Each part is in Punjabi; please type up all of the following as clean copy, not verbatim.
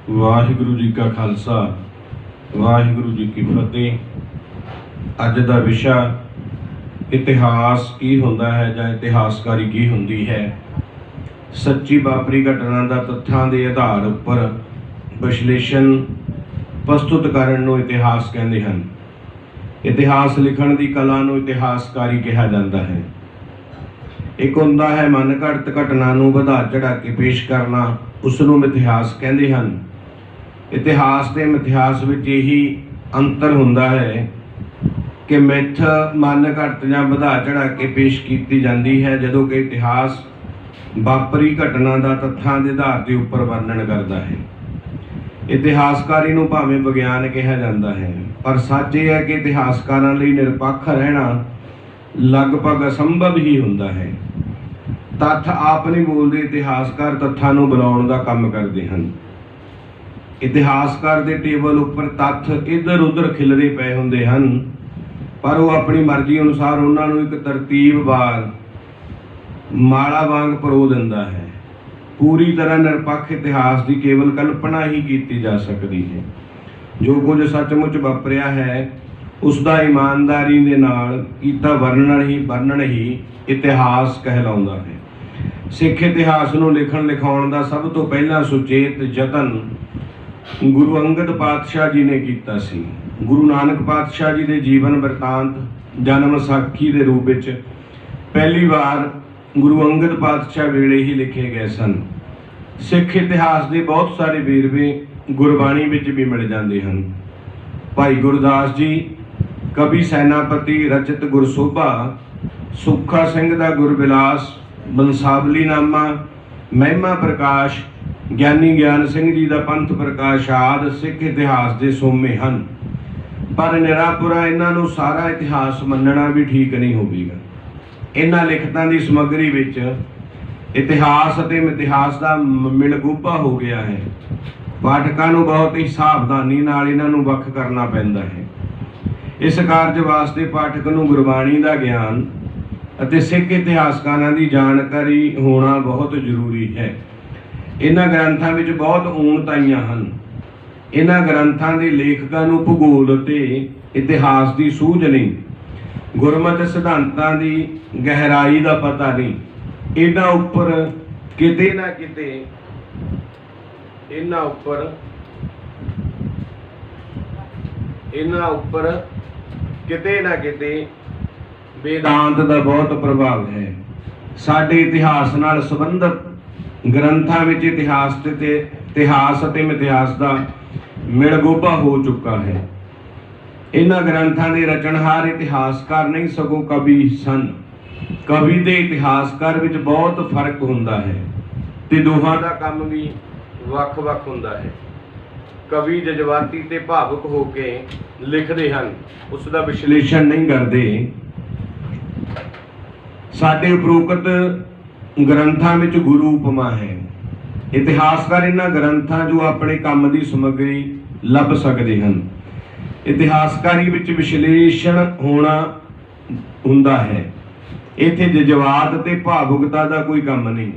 वाहिगुरु जी का खालसा वाहिगुरु जी की फतेह। अज का विषा इतिहास की हुंदा है जां इतिहासकारी की हुंदी है। सच्ची वापरी घटना का तथ्यां के आधार उपर विश्लेषण प्रस्तुत करन नूं इतिहास कहते हैं। इतिहास लिखण की कला नूं इतिहासकारी कहा जाता है। एक हुंदा है मन घड़त घटना नूं वधा चढ़ा के पेश करना, उसनूं इतिहास कहते हैं। इतिहास ते मिथिहास विच यही अंतर हुंदा है कि मिथ मन घड़त जां वधा चढ़ा के पेश की जाती है, जदों कि इतिहास वापरी घटना का तथ्यां के आधार के उपर वर्णन करता है। इतिहासकारी नूं भावें विग्यान कहा जाता है, पर सच यह है कि इतिहासकारां लई निरपक्ष रहना लगभग असंभव ही हुंदा है। तत्थ आप नहीं बोलते, इतिहासकार तत्थां नूं बुलाउण दा काम करते हैं। इतिहासकार के टेबल उपर तत्थ इधर उधर खिलरे पे हुंदे हैं, पर वो अपनी मर्जी अनुसार उन्होंने एक तरतीबवार माला वांग परो दिंदा है। पूरी तरह निरपक्ष इतिहास की केवल कल्पना ही की जा सकती है। जो कुछ सचमुच वापरिया है उसका ईमानदारी दे नाल कीता वर्णन ही इतिहास कहलाउंदा है। सिख इतिहास नूं लिखण लिखाउण दा सब तो पहला सुचेत यतन गुरु अंगद पातशाह जी ने किया सी। गुरु नानक पातशाह जी के जीवन वरतांत जन्म साखी के रूप में पहली बार गुरु अंगद पातशाह वेले ही लिखे गए सन। सिख इतिहास के बहुत सारे वेरवे गुरबाणी विच भी मिल जाते हैं। भाई गुरदास जी, कवि सैनापति, रचित गुरसोभा, सुखा सिंह का गुरबिलास, बंसावली नामा, महिमा प्रकाश, ज्ञानी ज्ञान सिंह जी का पंथ प्रकाश आदि सिख इतिहास के सोमे हैं। पर निरापुरा इन्हों सारा इतिहास मनना भी ठीक नहीं होगा। इन्हां लिखतां की समग्री विच इतिहास और मिथिहास का मिलगोभा हो गया है। पाठकां नूं बहुत ही सावधानी नाल इन्हां नूं वख करना पैंदा है। इस कार्य वास्ते पाठक नूं गुरबाणी का ज्ञान और सिख इतिहासकारां की जानकारी होना बहुत जरूरी है। इन्हां ग्रंथां विच बहुत ऊणताइयां हैं। इन्हां ग्रंथां दे लेखकां नूं भूगोल ते इतिहास की सूझ नहीं, गुरमत सिद्धांतां की गहराई का पता नहीं। इन्हां उपर किते ना किते इन्हां उपर किते ना किते वेदांत का बहुत प्रभाव है। साडे इतिहास नाल संबंधित ग्रंथां विच इतिहास ते मिथिहास का मिलगोभा हो चुका है। इन्हां ग्रंथां दे रचनहार इतिहासकार नहीं सगों कवि सन। कवि ते इतिहासकार विच बहुत फर्क हुंदा है ते दोहां दा काम भी वख-वख हुंदा है। कवि जज्बाती ते भावुक हो के लिखते हैं, उसका विश्लेषण नहीं करते। साडे उपरोक्त ग्रंथां विच गुरु उपमा है। इतिहासकार इन्हां ग्रंथां जो अपने काम की समग्री लभ सकते हैं। इतिहासकारी विच विश्लेषण होना हुंदा है। इत्थे जज्बात ते भावुकता का कोई काम नहीं।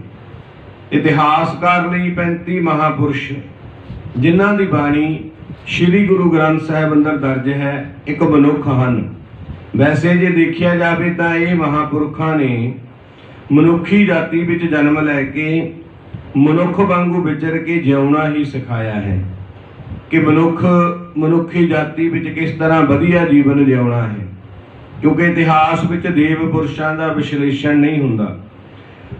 इतिहासकार लई 35 महापुरुष जिन्हां दी बाणी श्री गुरु ग्रंथ साहिब अंदर दर्ज है एक मनुख हैं। वैसे जे देखिया जाए तो ये महापुरुषों ने मनुखी जाति विच जन्म लैके मनुख वांगू विचर के जिउना ही सिखाया है कि मनुखी जाति विच किस तरह वधिया जीवन जिउना है। क्योंकि इतिहास विच देव पुरुषों का विश्लेषण नहीं हुंदा।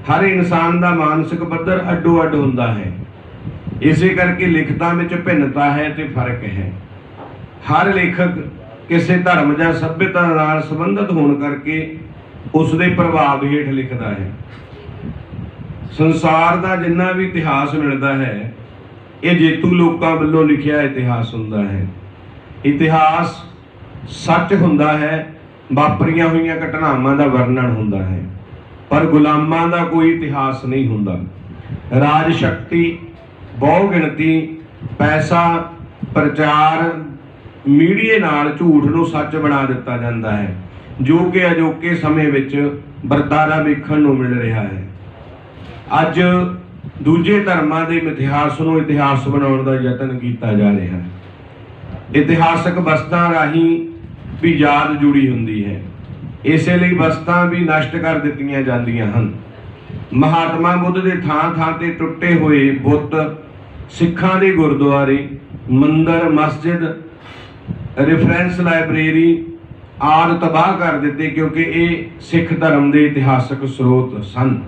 हर इंसान का मानसिक पद्धर अड्डो अड्ड हुंदा है। इसे करके लिखतां विच भिन्नता है ते फर्क है। हर लेखक किसी धर्म या सभ्यता नाल संबंधित होने करके उसके प्रभाव हेठ लिखता है। संसार का जिन्ना भी इतिहास मिलता है ये जेतू लोगों वालों लिखिया इतिहास हुंदा है। इतिहास सच हुंदा है, वापरियां हुई घटनावां का वर्णन हुंदा है, पर गुलामां का कोई इतिहास नहीं हुंदा। राज शक्ति, बहुगिणती, पैसा, प्रचार, मीडिया नाल झूठ नूं सच बना दिता जाता है, जो कि अजोके समय विच वरतारा वेखण नूं मिल रहा है। अज ਦੂਜੇ ਧਰਮਾਂ ਦੇ ਇਤਿਹਾਸ ਨੂੰ ਇਤਿਹਾਸ ਬਣਾਉਣ ਦਾ ਯਤਨ ਕੀਤਾ ਜਾ ਰਿਹਾ ਹੈ। ਇਤਿਹਾਸਕ ਵਸਤਾਂ ਰਾਹੀਂ ਵੀ ਯਾਦ ਜੁੜੀ ਹੁੰਦੀ ਹੈ, ਇਸੇ ਲਈ ਵਸਤਾਂ ਵੀ ਨਸ਼ਟ ਕਰ ਦਿੱਤੀਆਂ ਜਾਂਦੀਆਂ ਹਨ। ਮਹਾਤਮਾ ਬੁੱਧ ਦੇ ਥਾਂ ਥਾਂ ਤੇ ਟੁੱਟੇ ਹੋਏ ਬੁੱਤ, ਸਿੱਖਾਂ ਦੇ ਗੁਰਦੁਆਰੇ, ਮੰਦਰ, ਮਸਜਿਦ, ਰੈਫਰੈਂਸ ਲਾਇਬ੍ਰੇਰੀ ਆਦਿ ਤਬਾਹ ਕਰ ਦਿੱਤੇ, ਕਿਉਂਕਿ ਇਹ ਸਿੱਖ ਧਰਮ ਦੇ ਇਤਿਹਾਸਕ ਸਰੋਤ ਸਨ।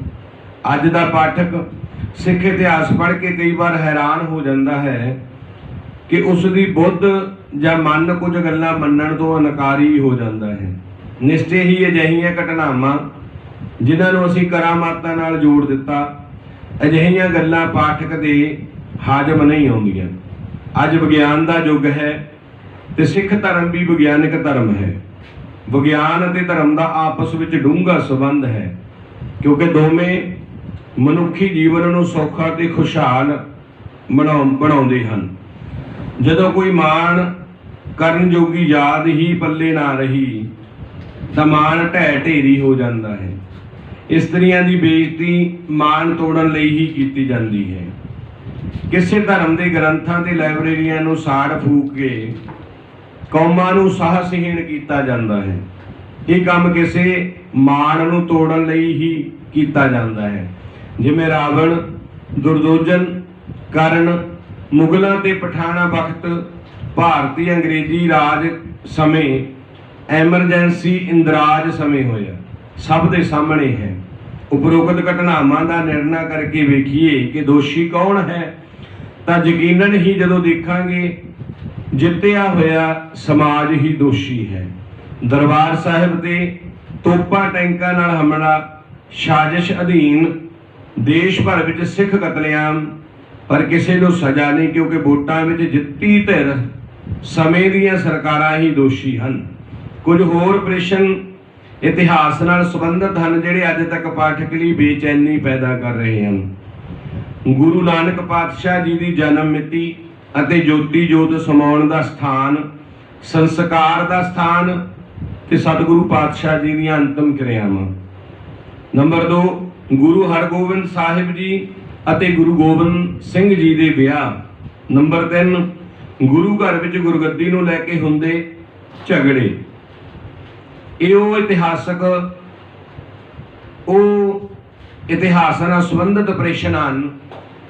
ਅੱਜ ਦਾ ਪਾਠਕ ਸਿੱਖ ਇਤਿਹਾਸ ਪੜ੍ਹ ਕੇ ਕਈ ਵਾਰ ਹੈਰਾਨ ਹੋ ਜਾਂਦਾ ਹੈ ਕਿ ਉਸ ਦੀ ਬੁੱਧ ਜਾਂ ਮਨ ਕੁਝ ਗੱਲਾਂ ਮੰਨਣ ਤੋਂ ਇਨਕਾਰੀ ਹੋ ਜਾਂਦਾ ਹੈ। ਨਿਸ਼ਚੇ ਹੀ ਅਜਿਹੀਆਂ ਘਟਨਾਵਾਂ ਜਿਨ੍ਹਾਂ ਨੂੰ ਅਸੀਂ ਕਰਾਮਾਤਾਂ ਨਾਲ ਜੋੜ ਦਿੱਤਾ, ਅਜਿਹੀਆਂ ਗੱਲਾਂ ਪਾਠਕ ਦੇ ਹਾਜ਼ਮ ਨਹੀਂ ਆਉਂਦੀਆਂ। ਅੱਜ ਵਿਗਿਆਨ ਦਾ ਯੁੱਗ ਹੈ ਤੇ ਸਿੱਖ ਧਰਮ ਵੀ ਵਿਗਿਆਨਿਕ ਧਰਮ ਹੈ। ਵਿਗਿਆਨ ਅਤੇ ਧਰਮ ਦਾ ਆਪਸ ਵਿੱਚ ਡੂੰਘਾ ਸੰਬੰਧ ਹੈ, ਕਿਉਂਕਿ ਦੋਵੇਂ ਮਨੁੱਖੀ ਜੀਵਨ ਨੂੰ ਸੌਖਾ ਤੇ ਖੁਸ਼ਹਾਲ ਬਣਾਉਂਦੇ ਹਨ। ਜਦੋਂ ਕੋਈ ਮਾਣ ਕਰਨ ਜੋਗੀ ਯਾਦ ਹੀ ਪੱਲੇ ਨਾ ਰਹੀ ਤਾਂ ਮਾਣ ਢਹਿ ਢੇਰੀ ਹੋ ਜਾਂਦਾ ਹੈ। ਇਸਤਰੀਆਂ ਦੀ ਬੇਇੱਜ਼ਤੀ ਮਾਣ ਤੋੜਨ ਲਈ ਹੀ ਕੀਤੀ ਜਾਂਦੀ ਹੈ। ਕਿਸੇ ਧਰਮ ਦੇ ਗ੍ਰੰਥਾਂ ਤੇ ਲਾਇਬ੍ਰੇਰੀਆਂ ਨੂੰ ਸਾੜ ਫੂਕ ਕੇ ਕੌਮਾਂ ਨੂੰ ਸਾਹਸਹੀਣ ਕੀਤਾ ਜਾਂਦਾ ਹੈ। ਇਹ ਕੰਮ ਕਿਸੇ ਮਾਣ ਨੂੰ ਤੋੜਨ ਲਈ ਹੀ ਕੀਤਾ ਜਾਂਦਾ ਹੈ। ਜਿਵੇਂ ਰਾਵਣ, ਦੁਰਯੋਧਨ, ਕਰਨ, ਮੁਗਲਾਂ ਤੇ ਪਠਾਨਾਂ ਵਕਤ ਭਾਰਤੀ ਅੰਗਰੇਜ਼ੀ ਰਾਜ ਸਮੇਂ ਐਮਰਜੈਂਸੀ ਇੰਦਰਾਜ ਸਮੇਂ ਹੋਇਆ, ਸਭ ਦੇ ਸਾਹਮਣੇ ਹੈ। ਉਪਰੋਕਤ ਘਟਨਾਵਾਂ ਦਾ ਨਿਰਣਾ ਕਰਕੇ ਵੇਖੀਏ ਕਿ ਦੋਸ਼ੀ ਕੌਣ ਹੈ ਤਾਂ ਯਕੀਨਨ ਹੀ ਜਦੋਂ ਦੇਖਾਂਗੇ ਜਿੱਤਿਆ ਹੋਇਆ ਸਮਾਜ ਹੀ ਦੋਸ਼ੀ ਹੈ। ਦਰਬਾਰ ਸਾਹਿਬ ਤੇ ਤੋਪਾਂ ਟੈਂਕਾਂ ਨਾਲ ਹਮਲਾ, ਸਾਜ਼ਿਸ਼ ਅਧੀਨ ਦੇਸ਼ ਭਰ ਵਿੱਚ ਸਿੱਖ ਕਤਲੇਆਮ, ਪਰ ਕਿਸੇ ਨੂੰ ਸਜ਼ਾ ਨਹੀਂ, ਕਿਉਂਕਿ ਵੋਟਾਂ ਵਿੱਚ ਜਿੱਤੀ ਧਿਰ ਸਮੇਂ ਦੀਆਂ ਸਰਕਾਰਾਂ ਹੀ ਦੋਸ਼ੀ ਹਨ। ਕੁਝ ਹੋਰ ਪ੍ਰਸ਼ਨ ਇਤਿਹਾਸ ਨਾਲ ਸੰਬੰਧਿਤ ਹਨ ਜਿਹੜੇ ਅੱਜ ਤੱਕ ਪਾਠਕ ਲਈ ਬੇਚੈਨੀ ਪੈਦਾ ਕਰ ਰਹੇ ਹਨ। ਗੁਰੂ ਨਾਨਕ ਪਾਤਸ਼ਾਹ ਜੀ ਦੀ ਜਨਮ ਮਿਤੀ ਅਤੇ ਜੋਤੀ ਜੋਤ ਸਮਾਉਣ ਦਾ ਸਥਾਨ, ਸੰਸਕਾਰ ਦਾ ਸਥਾਨ ਤੇ ਸਤਿਗੁਰੂ ਪਾਤਸ਼ਾਹ ਜੀ ਦੀਆਂ ਅੰਤਮ ਕਿਰਿਆਵਾਂ। ਨੰਬਰ 2, ਗੁਰੂ ਹਰਗੋਬਿੰਦ ਸਾਹਿਬ ਜੀ ਅਤੇ ਗੁਰੂ ਗੋਬਿੰਦ ਸਿੰਘ ਜੀ ਦੇ ਵਿਆਹ। ਨੰਬਰ 3, ਗੁਰੂ ਘਰ ਵਿੱਚ ਗੁਰਗੱਦੀ ਨੂੰ ਲੈ ਕੇ ਹੁੰਦੇ ਝਗੜੇ। ਇਹ ਉਹ ਇਤਿਹਾਸ ਨਾਲ ਸੰਬੰਧਿਤ ਪ੍ਰਸ਼ਨ ਹਨ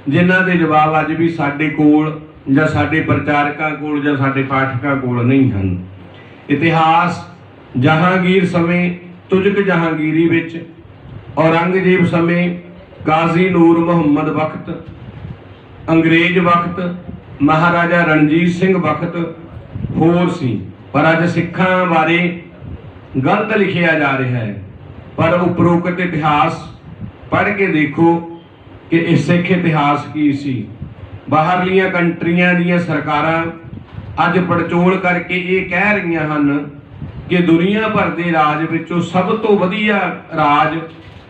ਜਿਨ੍ਹਾਂ ਦੇ ਜਵਾਬ ਅੱਜ ਵੀ ਸਾਡੇ ਕੋਲ ਜਾਂ ਸਾਡੇ ਪ੍ਰਚਾਰਕਾਂ ਕੋਲ ਜਾਂ ਸਾਡੇ ਪਾਠਕਾਂ ਕੋਲ ਨਹੀਂ ਹਨ। ਇਤਿਹਾਸ ਜਹਾਂਗੀਰ ਸਮੇਂ ਤੁਜ਼ਕ ਜਹਾਂਗੀਰੀ ਵਿੱਚ, ਔਰੰਗਜ਼ੇਬ ਸਮੇਂ ਕਾਜ਼ੀ ਨੂਰ ਮੁਹੰਮਦ ਵਕਤ, ਅੰਗਰੇਜ਼ ਵਕਤ, ਮਹਾਰਾਜਾ ਰਣਜੀਤ ਸਿੰਘ ਵਕਤ ਹੋਰ ਸੀ। ਪਰ ਅੱਜ ਸਿੱਖਾਂ ਬਾਰੇ ਗਲਤ ਲਿਖਿਆ ਜਾ ਰਿਹਾ ਹੈ। ਪਰ ਉਪਰੋਕਤ ਇਤਿਹਾਸ ਪੜ੍ਹ ਕੇ ਦੇਖੋ ਕਿ ਇਹ ਸਿੱਖ ਇਤਿਹਾਸ ਕੀ ਸੀ। ਬਾਹਰਲੀਆਂ ਕੰਟਰੀਆਂ ਦੀਆਂ ਸਰਕਾਰਾਂ ਅੱਜ ਪੜਚੋਲ ਕਰਕੇ ਇਹ ਕਹਿ ਰਹੀਆਂ ਹਨ ਕਿ ਦੁਨੀਆ ਭਰ ਦੇ ਰਾਜ ਵਿੱਚੋਂ ਸਭ ਤੋਂ ਵਧੀਆ ਰਾਜ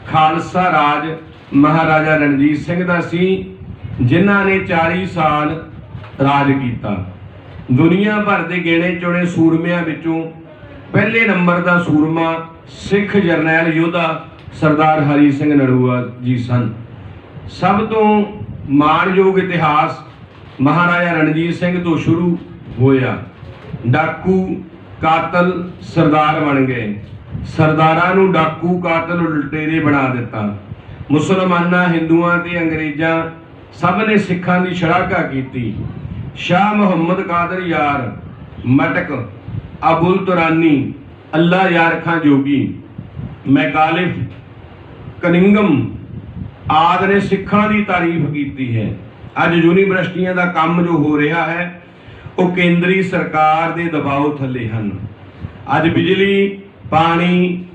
ਖਾਲਸਾ ਰਾਜ ਮਹਾਰਾਜਾ ਰਣਜੀਤ ਸਿੰਘ ਦਾ ਸੀ, ਜਿਨ੍ਹਾਂ ਨੇ 40 ਸਾਲ ਰਾਜ ਕੀਤਾ। ਦੁਨੀਆ ਭਰ ਦੇ ਗਿਣੇ ਚੁਣੇ ਸੂਰਮਿਆਂ ਵਿੱਚੋਂ ਪਹਿਲੇ ਨੰਬਰ ਦਾ ਸੂਰਮਾ ਸਿੱਖ ਜਰਨੈਲ ਯੋਧਾ ਸਰਦਾਰ ਹਰੀ ਸਿੰਘ ਨਲੂਆ ਜੀ ਸਨ। ਸਭ ਤੋਂ ਮਾਣਯੋਗ ਇਤਿਹਾਸ ਮਹਾਰਾਜਾ ਰਣਜੀਤ ਸਿੰਘ ਤੋਂ ਸ਼ੁਰੂ ਹੋਇਆ। ਡਾਕੂ, ਕਾਤਲ ਸਰਦਾਰ ਬਣ ਗਏ। ਸਰਦਾਰਾਂ ਨੂੰ ਡਾਕੂ, ਕਾਤਲ, ਲੁਟੇਰੇ ਬਣਾ ਦਿੱਤਾ। ਮੁਸਲਮਾਨਾਂ, ਹਿੰਦੂਆਂ ਤੇ ਅੰਗਰੇਜ਼ਾਂ ਸਭ ਨੇ ਸਿੱਖਾਂ ਦੀ ਸ਼ਲਾਘਾ ਕੀਤੀ। ਸ਼ਾਹ ਮੁਹੰਮਦ ਕਾਦਰ ਯਾਰ, ਮਟਕ, ਅਬੁਲ ਤੁਰਾਨੀ, ਅੱਲਾ ਯਾਰ ਖਾਂ ਜੋਗੀ, ਮੈਕਾਲਿਫ, ਕਨਿੰਗਮ ਆਦਿ ਨੇ ਸਿੱਖਾਂ ਦੀ ਤਾਰੀਫ ਕੀਤੀ ਹੈ। ਅੱਜ ਯੂਨੀਵਰਸਿਟੀਆਂ ਦਾ ਕੰਮ ਜੋ ਹੋ ਰਿਹਾ ਹੈ ਉਹ ਕੇਂਦਰੀ ਸਰਕਾਰ ਦੇ ਦਬਾਅ ਥੱਲੇ ਹਨ। ਅੱਜ ਬਿਜਲੀ, ਪਾਣੀ,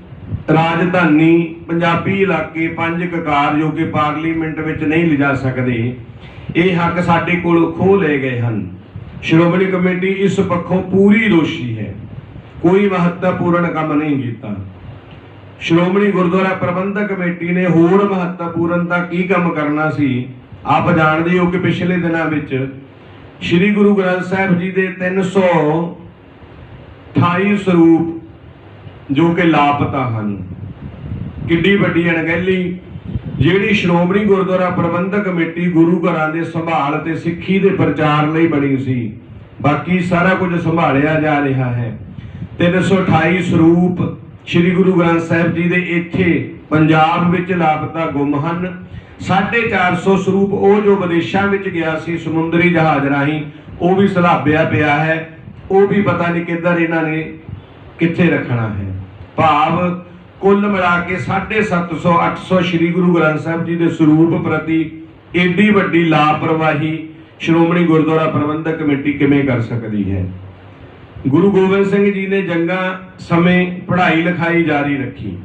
ਰਾਜਧਾਨੀ, ਪੰਜਾਬੀ ਇਲਾਕੇ, 5 ਕਕਾਰ ਜੋ ਕਿ ਪਾਰਲੀਮੈਂਟ ਵਿੱਚ ਨਹੀਂ ਲਿਜਾ ਸਕਦੇ, ਇਹ ਹੱਕ ਸਾਡੇ ਕੋਲ ਖੋਹ ਲਏ ਗਏ ਹਨ। ਸ਼੍ਰੋਮਣੀ ਕਮੇਟੀ ਇਸ ਪੱਖੋਂ ਪੂਰੀ ਦੋਸ਼ੀ ਹੈ। ਕੋਈ ਮਹੱਤਵਪੂਰਨ ਕੰਮ ਨਹੀਂ ਕੀਤਾ। ਸ਼੍ਰੋਮਣੀ ਗੁਰਦੁਆਰਾ ਪ੍ਰਬੰਧਕ ਕਮੇਟੀ ਨੇ ਹੋਰ ਮਹੱਤਵਪੂਰਨ ਤਾਂ ਕੀ ਕੰਮ ਕਰਨਾ ਸੀ। ਆਪ ਜਾਣਦੇ ਹੋ ਕਿ ਪਿਛਲੇ ਦਿਨਾਂ ਵਿੱਚ ਸ੍ਰੀ ਗੁਰੂ ਗ੍ਰੰਥ ਸਾਹਿਬ ਜੀ ਦੇ 328 ਸਰੂਪ ਜੋ ਕਿ ਲਾਪਤਾ ਹਨ। ਕਿੱਡੀ ਵੱਡੀ ਅਣਗਹਿਲੀ ਜਿਹੜੀ ਸ਼੍ਰੋਮਣੀ ਗੁਰਦੁਆਰਾ ਪ੍ਰਬੰਧਕ ਕਮੇਟੀ ਗੁਰੂ ਘਰਾਂ ਦੇ ਸੰਭਾਲ ਤੇ ਸਿੱਖੀ ਦੇ ਪ੍ਰਚਾਰ ਲਈ ਬਣੀ ਸੀ। ਬਾਕੀ ਸਾਰਾ ਕੁਝ ਸੰਭਾਲਿਆ ਜਾ ਰਿਹਾ ਹੈ। 328 ਸਰੂਪ ਸ੍ਰੀ ਗੁਰੂ ਗ੍ਰੰਥ ਸਾਹਿਬ ਜੀ ਦੇ ਇੱਥੇ ਪੰਜਾਬ ਵਿੱਚ ਲਾਪਤਾ ਗੁੰਮ ਹਨ। 450 ਸਰੂਪ ਉਹ ਜੋ ਵਿਦੇਸ਼ਾਂ ਵਿੱਚ ਗਿਆ ਸੀ ਸਮੁੰਦਰੀ ਜਹਾਜ਼ ਰਾਹੀਂ, ਉਹ ਵੀ ਸਲਾਬਿਆ ਪਿਆ ਹੈ। ਉਹ ਵੀ ਪਤਾ ਨਹੀਂ ਕਿੱਧਰ ਇਹਨਾਂ ਨੇ ਕਿੱਥੇ ਰੱਖਣਾ ਹੈ। ਭਾਵ ਕੁੱਲ ਮਿਲਾ ਕੇ 750 800 ਸ੍ਰੀ ਗੁਰੂ ਗ੍ਰੰਥ ਸਾਹਿਬ ਜੀ ਦੇ ਸਰੂਪ ਪ੍ਰਤੀ ਏਡੀ ਵੱਡੀ ਲਾਪਰਵਾਹੀ ਸ਼੍ਰੋਮਣੀ ਗੁਰਦੁਆਰਾ ਪ੍ਰਬੰਧਕ ਕਮੇਟੀ ਕਿਵੇਂ ਕਰ ਸਕਦੀ ਹੈ। ਗੁਰੂ ਗੋਬਿੰਦ ਸਿੰਘ ਜੀ ਨੇ ਜੰਗਾਂ ਸਮੇਂ ਪੜ੍ਹਾਈ ਲਿਖਾਈ ਜਾਰੀ ਰੱਖੀ।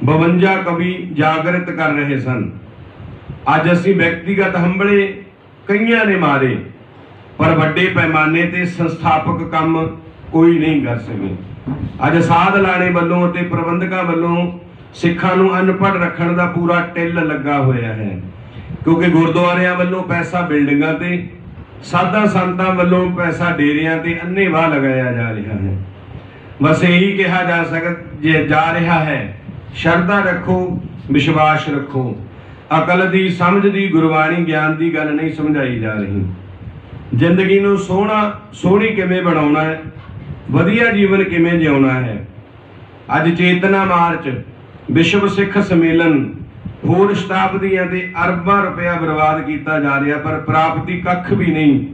52 ਕਵੀ ਜਾਗਰਿਤ ਕਰ ਰਹੇ ਸਨ। ਅੱਜ ਅਸੀਂ ਵਿਅਕਤੀਗਤ ਹੰਭਲੇ ਕਈਆਂ ਨੇ ਮਾਰੇ, ਪਰ ਵੱਡੇ ਪੈਮਾਨੇ ਤੇ ਸੰਸਥਾਪਕ ਕੰਮ ਕੋਈ ਨਹੀਂ ਕਰ ਸਕੇ। ਅੱਜ ਸਾਧ ਲਾਣੇ ਵੱਲੋਂ ਅਤੇ ਪ੍ਰਬੰਧਕਾਂ ਵੱਲੋਂ ਸਿੱਖਾਂ ਨੂੰ ਅਨਪੜ੍ਹ ਰੱਖਣ ਦਾ ਪੂਰਾ ਟਿੱਲ ਲੱਗਾ ਹੋਇਆ ਹੈ, ਕਿਉਂਕਿ ਗੁਰਦੁਆਰਿਆਂ ਵੱਲੋਂ ਪੈਸਾ ਬਿਲਡਿੰਗਾਂ ਤੇ, ਸਾਧਾਂ ਸੰਤਾਂ ਵੱਲੋਂ ਪੈਸਾ ਡੇਰਿਆਂ ਤੇ ਅੰਨ੍ਹੇਵਾਹ ਲਗਾਇਆ ਜਾ ਰਿਹਾ ਹੈ। ਬਸ ਇਹੀ ਕਿਹਾ ਜਾ ਰਿਹਾ ਹੈ, ਸ਼ਰਧਾ ਰੱਖੋ, ਵਿਸ਼ਵਾਸ ਰੱਖੋ। ਅਕਲ ਦੀ, ਸਮਝ ਦੀ, ਗੁਰਬਾਣੀ ਗਿਆਨ ਦੀ ਗੱਲ ਨਹੀਂ ਸਮਝਾਈ ਜਾ ਰਹੀ। ਜ਼ਿੰਦਗੀ ਨੂੰ ਸੋਹਣੀ ਕਿਵੇਂ ਬਣਾਉਣਾ ਹੈ, ਵਧੀਆ ਜੀਵਨ ਕਿਵੇਂ ਜਿਉਣਾ ਹੈ। ਅੱਜ ਚੇਤਨਾ ਮਾਰਚ, ਵਿਸ਼ਵ ਸਿੱਖ ਸੰਮੇਲਨ, ਹੋਰ ਸ਼ਤਾਬਦੀਆਂ ਤੇ ਅਰਬਾਂ ਰੁਪਇਆ ਬਰਬਾਦ ਕੀਤਾ ਜਾ ਰਿਹਾ, ਪਰ ਪ੍ਰਾਪਤੀ ਕੱਖ ਵੀ ਨਹੀਂ।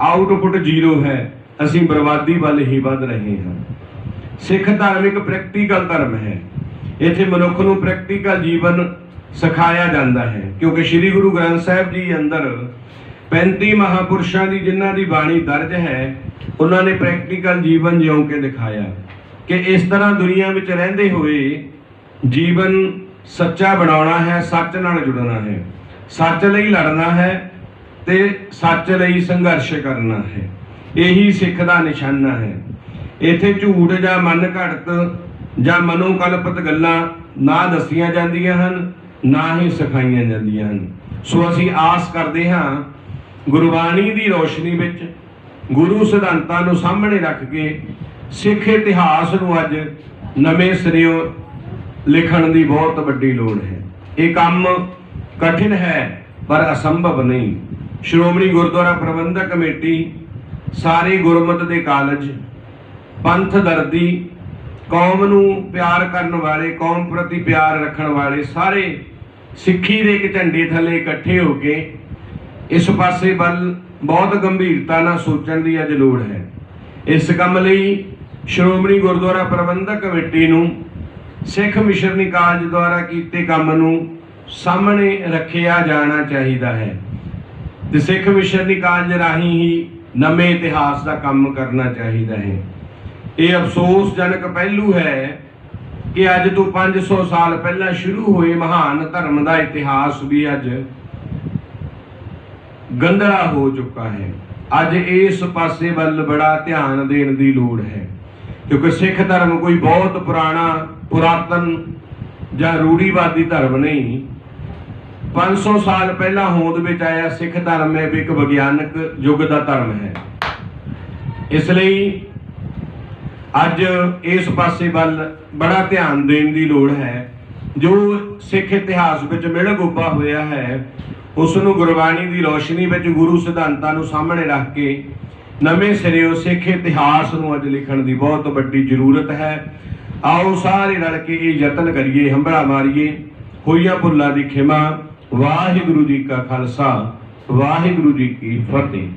ਆਊਟਪੁੱਟ ਜ਼ੀਰੋ ਹੈ। ਅਸੀਂ ਬਰਬਾਦੀ ਵੱਲ ਹੀ ਵੱਧ ਰਹੇ ਹਾਂ। ਸਿੱਖ ਧਰਮ ਇੱਕ ਪ੍ਰੈਕਟੀਕਲ ਧਰਮ ਹੈ। ਇੱਥੇ ਮਨੁੱਖ ਨੂੰ ਪ੍ਰੈਕਟੀਕਲ ਜੀਵਨ ਸਿਖਾਇਆ ਜਾਂਦਾ ਹੈ, ਕਿਉਂਕਿ ਸ੍ਰੀ ਗੁਰੂ ਗ੍ਰੰਥ ਸਾਹਿਬ ਜੀ ਅੰਦਰ 35 ਮਹਾਂਪੁਰਸ਼ਾਂ ਦੀ ਜਿਨ੍ਹਾਂ ਦੀ ਬਾਣੀ ਦਰਜ ਹੈ, ਉਹਨਾਂ ਨੇ ਪ੍ਰੈਕਟੀਕਲ ਜੀਵਨ ਜਿਉਂ ਕੇ ਦਿਖਾਇਆ ਕਿ ਇਸ ਤਰ੍ਹਾਂ ਦੁਨੀਆ ਵਿੱਚ ਰਹਿੰਦੇ ਹੋਏ ਜੀਵਨ ਸੱਚਾ ਬਣਾਉਣਾ ਹੈ, ਸੱਚ ਨਾਲ ਜੁੜਨਾ ਹੈ, ਸੱਚ ਲਈ ਲੜਨਾ ਹੈ ਤੇ ਸੱਚ ਲਈ ਸੰਘਰਸ਼ ਕਰਨਾ ਹੈ। ਇਹੀ ਸਿੱਖ ਦਾ ਨਿਸ਼ਾਨਾ ਹੈ। ਇੱਥੇ ਝੂਠ ਜਾਂ ਮਨ ਘੜਤ ਜਾਂ ਮਨੋਕਲਪਿਤ ਗੱਲਾਂ ਨਾ ਦੱਸੀਆਂ ਜਾਂਦੀਆਂ ਹਨ, ਨਾ ਹੀ ਸਿਖਾਈਆਂ ਜਾਂਦੀਆਂ ਹਨ। ਸੋ ਅਸੀਂ ਆਸ ਕਰਦੇ ਹਾਂ ਗੁਰਬਾਣੀ ਦੀ ਰੋਸ਼ਨੀ ਵਿੱਚ ਗੁਰੂ ਸਿਧਾਂਤਾਂ ਨੂੰ ਸਾਹਮਣੇ ਰੱਖ ਕੇ ਸਿੱਖ ਇਤਿਹਾਸ ਨੂੰ ਅੱਜ ਨਵੇਂ ਸਿਰਿਓਂ ਲਿਖਣ ਦੀ ਬਹੁਤ ਵੱਡੀ ਲੋੜ ਹੈ। ਇਹ ਕੰਮ ਕਠਿਨ ਹੈ ਪਰ ਅਸੰਭਵ ਨਹੀਂ। ਸ਼੍ਰੋਮਣੀ ਗੁਰਦੁਆਰਾ ਪ੍ਰਬੰਧਕ ਕਮੇਟੀ ਸਾਰੇ ਗੁਰਮਤਿ ਦੇ ਕਾਲਜ, ਪੰਥ ਦਰਦੀ, ਕੌਮ ਨੂੰ ਪਿਆਰ ਕਰਨ ਵਾਲੇ, ਕੌਮ ਪ੍ਰਤੀ ਪਿਆਰ ਰੱਖਣ ਵਾਲੇ ਸਾਰੇ ਸਿੱਖੀ ਦੇ ਇੱਕ ਝੰਡੇ ਥੱਲੇ ਇਕੱਠੇ ਹੋ ਕੇ ਇਸ ਪਾਸੇ ਵੱਲ ਬਹੁਤ ਗੰਭੀਰਤਾ ਨਾਲ ਸੋਚਣ ਦੀ ਅੱਜ ਲੋੜ ਹੈ। ਇਸ ਕੰਮ ਲਈ ਸ਼੍ਰੋਮਣੀ ਗੁਰਦੁਆਰਾ ਪ੍ਰਬੰਧਕ ਕਮੇਟੀ ਨੂੰ ਸਿੱਖ ਮਿਸ਼ਨਰੀ ਕਾਲਜ ਦੁਆਰਾ ਕੀਤੇ ਕੰਮ ਨੂੰ ਸਾਹਮਣੇ ਰੱਖਿਆ ਜਾਣਾ ਚਾਹੀਦਾ ਹੈ ਤੇ ਸਿੱਖ ਮਿਸ਼ਨਰੀ ਕਾਲਜ ਰਾਹੀਂ ਹੀ ਨਵੇਂ ਇਤਿਹਾਸ ਦਾ ਕੰਮ ਕਰਨਾ ਚਾਹੀਦਾ ਹੈ। ਇਹ ਅਫਸੋਸਜਨਕ ਪਹਿਲੂ ਹੈ ਕਿ ਅੱਜ ਤੋਂ 500 ਸਾਲ ਪਹਿਲਾਂ ਸ਼ੁਰੂ ਹੋਏ ਮਹਾਨ ਧਰਮ ਦਾ ਇਤਿਹਾਸ ਵੀ ਅੱਜ ਗੰਧਲਾ ਹੋ ਚੁੱਕਾ ਹੈ। ਅੱਜ ਇਸ ਪਾਸੇ ਵੱਲ ਬੜਾ ਧਿਆਨ ਦੇਣ ਦੀ ਲੋੜ ਹੈ, ਕਿਉਂਕਿ ਸਿੱਖ ਧਰਮ ਕੋਈ ਬਹੁਤ ਪੁਰਾਣਾ, ਪੁਰਾਤਨ ਜਾਂ ਰੂੜੀਵਾਦੀ ਧਰਮ ਨਹੀਂ। 500 ਸਾਲ ਪਹਿਲਾਂ ਹੋਂਦ ਵਿੱਚ ਆਇਆ ਸਿੱਖ ਧਰਮ ਹੈ ਇੱਕ ਵਿਗਿਆਨਕ ਯੁੱਗ ਦਾ ਧਰਮ ਹੈ। ਇਸ ਲਈ ਅੱਜ ਇਸ ਪਾਸੇ ਵੱਲ ਬੜਾ ਧਿਆਨ ਦੇਣ ਦੀ ਲੋੜ ਹੈ। ਜੋ ਸਿੱਖ ਇਤਿਹਾਸ ਵਿੱਚ ਮਿਲ ਗੋਬਾ ਹੋਇਆ ਹੈ, ਉਸ ਨੂੰ ਗੁਰਬਾਣੀ ਦੀ ਰੋਸ਼ਨੀ ਵਿੱਚ ਗੁਰੂ ਸਿਧਾਂਤਾਂ ਨੂੰ ਸਾਹਮਣੇ ਰੱਖ ਕੇ ਨਵੇਂ ਸਿਰਿਓਂ ਸਿੱਖ ਇਤਿਹਾਸ ਨੂੰ ਅੱਜ ਲਿਖਣ ਦੀ ਬਹੁਤ ਵੱਡੀ ਜ਼ਰੂਰਤ ਹੈ। ਆਓ ਸਾਰੇ ਰਲ ਕੇ ਇਹ ਯਤਨ ਕਰੀਏ, ਹੰਭਲਾ ਮਾਰੀਏ। ਹੋਈਆਂ ਭੁੱਲਾਂ ਦੀ ਖਿਮਾ। ਵਾਹਿਗੁਰੂ ਜੀ ਕਾ ਖਾਲਸਾ, ਵਾਹਿਗੁਰੂ ਜੀ ਕੀ ਫਤਿਹ।